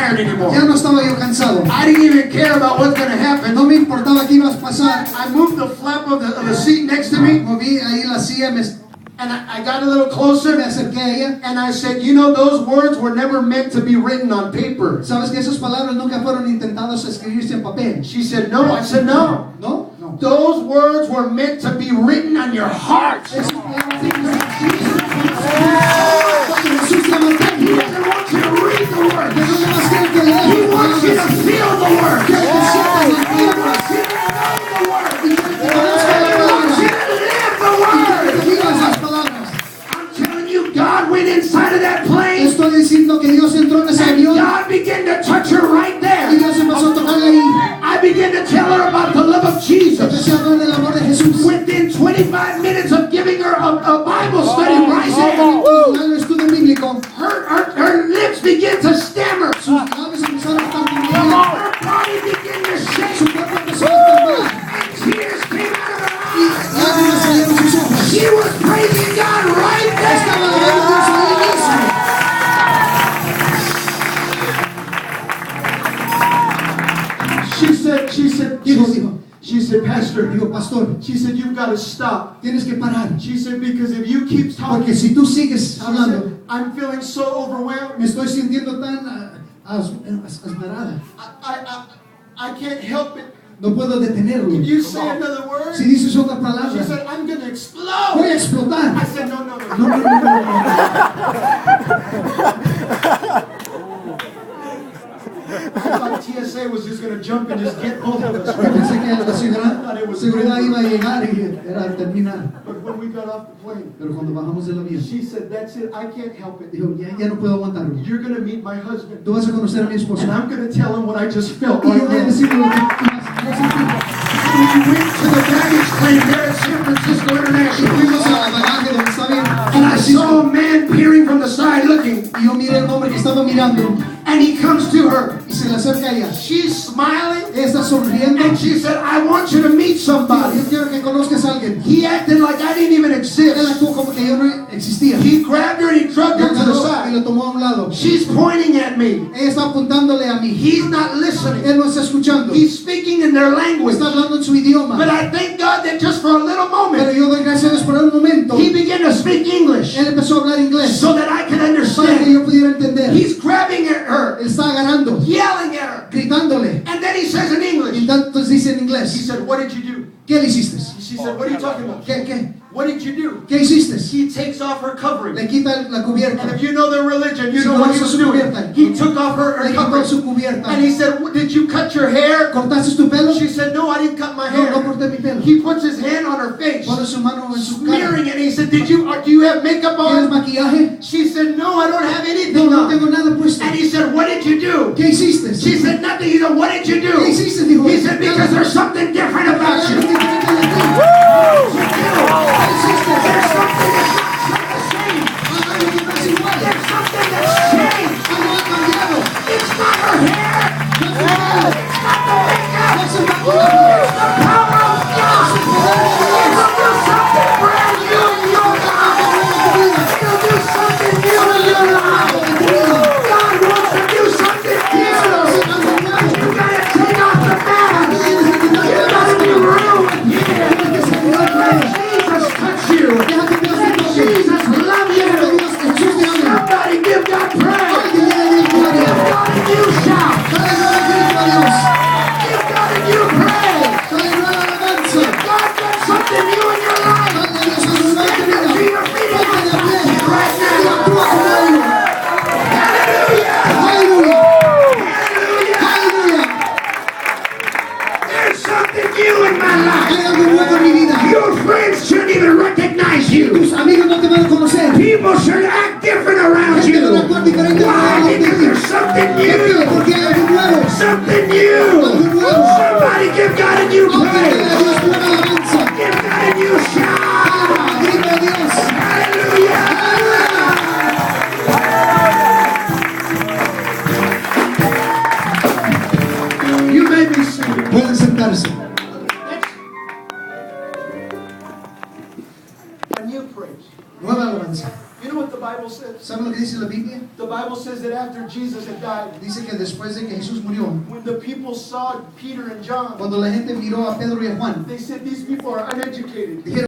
tired anymore. Ya no estaba yo cansado. I didn't even care about what's going to happen. No me importaba qué iba a pasar. I moved the flap of the seat next to me. Moví ahí la silla, And I got a little closer. me acerqué a ella. And I said, you know, those words were never meant to be written on paper. ¿Sabes que esas palabras nunca fueron intentadas escribirse en papel? She said, no. I said, no. ¿No? No. Those words were meant to be written on your heart. He doesn't want you to read the word. He wants you to feel the word. He wants you to know the word. He wants you to live the word. I'm telling you, God went inside of that plane. Estoy diciendo que Dios entró en ese And avión. God began to touch her right there. Y Dios empezó a tocarla ahí. I began to tell her about the love of Jesus. Empecé a hablar del amor de Jesús. Within 25 minutes of giving her a Bible study right there, Al estudio bíblico. her lips began to stammer. Sus labios empezaron a estar Her body began to shake. Su cuerpo empezó a temblar. And tears came out of her Y eyes. lágrimas salieron de sus ojos. She was praising God right Estaba there. alabando a Dios ahí mismo. She said, Pastor, Digo, pastor, she said, you've got to stop. tienes que parar. She said, because if you keep talking, Porque si tú sigues she hablando, said, I'm feeling so overwhelmed. me estoy sintiendo tan asmerada. I can't help it. No puedo detenerlo. Can you say another word? Si dices otra She palabra, said, I'm going to voy explode. a explotar. I said, no. No. I thought TSA was just going to jump and just get both of us. Yo pensé que la seguridad iba a llegar y era terminar. But when we got off the plane, Pero cuando bajamos del avión, she said, that's it. I can't help it. dijo, ya no puedo aguantarlo. You're going to meet my husband. Tú vas a conocer a mi esposo. And I'm going to tell him what I just felt Y yo right voy a now. decirle lo que yo sentí. We went to the baggage claim there at San Francisco International. Fuimos al bagaje donde estaba bien. And I saw a man peering from the side looking. Y yo miré al hombre que estaba mirando. And he comes to her. Y se le acerca a ella. She's smiling. Ella está sonriendo. And she said, I want you to meet somebody. Yo quiero que conozcas a alguien. He acted like I didn't even Él exist. actuó como que yo no existía. He grabbed her and he drugged her to the Y side. lo tomó a un lado. She's pointing at me. Ella está apuntándole a mí. He's not listening. Él no está escuchando. He's speaking in their language. Está hablando en su idioma. But I thank God that just for a little Pero moment, yo doy gracias a Dios por un momento. he began to speak English Él empezó a hablar inglés so that I could para que understand. yo pudiera entender. He's grabbing at her, Él está agarrando, yelling at her. gritándole. And then he says in Y English, entonces dice en he inglés, said, what did you do? ¿qué le hiciste? She said, what are you talking about? ¿Qué? What did you do? ¿Qué hiciste? He takes off her covering. Le quita la And cubierta. if you know their religion, you Si know what he conoces was su doing. cubierta. He took off her Le quitó covering. su cubierta. And he said, did you cut your hair? ¿Cortaste tu pelo? She said, no, I didn't cut my No, no hair. corté mi pelo. He puts his hand on her face, Pone su mano en su cara. smearing it. And he said, do you have makeup ¿Tienes on? maquillaje? She said, no, I don't have No, anything no on. tengo nada puesto. And he said, what did you do? ¿Qué hiciste? She said, nothing. He said, what did you do? ¿Qué hiciste? Dijo. He said, because there's something different about you. ¿Qué There's something that's not the same. There's something that's changed. It's not her hair. It's not the makeup. It's the power of God. It'll do something brand new in your life. It'll do something new in your life. God wants to do something new. You gotta take off the mask. You gotta be real with him. Let Jesus touch you. Let Jesus love you. Somebody give God praise. Give God a new shout. Give God a new praise. If God does something new in your life, stand up to your feet and acknowledge it right now. Hallelujah. Hallelujah. There's something new in my life. Your friends shouldn't even recognize you. People should act different around you. Why? Because there's something new. Something new. Somebody give God a new praise. Give God a new shout. Hallelujah. You may be seated. Pueden sentarse. A new praise. Nueva alabanza. You know what the Bible says? ¿Saben lo que dice la Biblia? The Bible says that after Jesus had died, Dice que después de que Jesús murió, when the people saw Peter and John, cuando la gente miró a Pedro y a Juan, they said these people are uneducated. dijeron,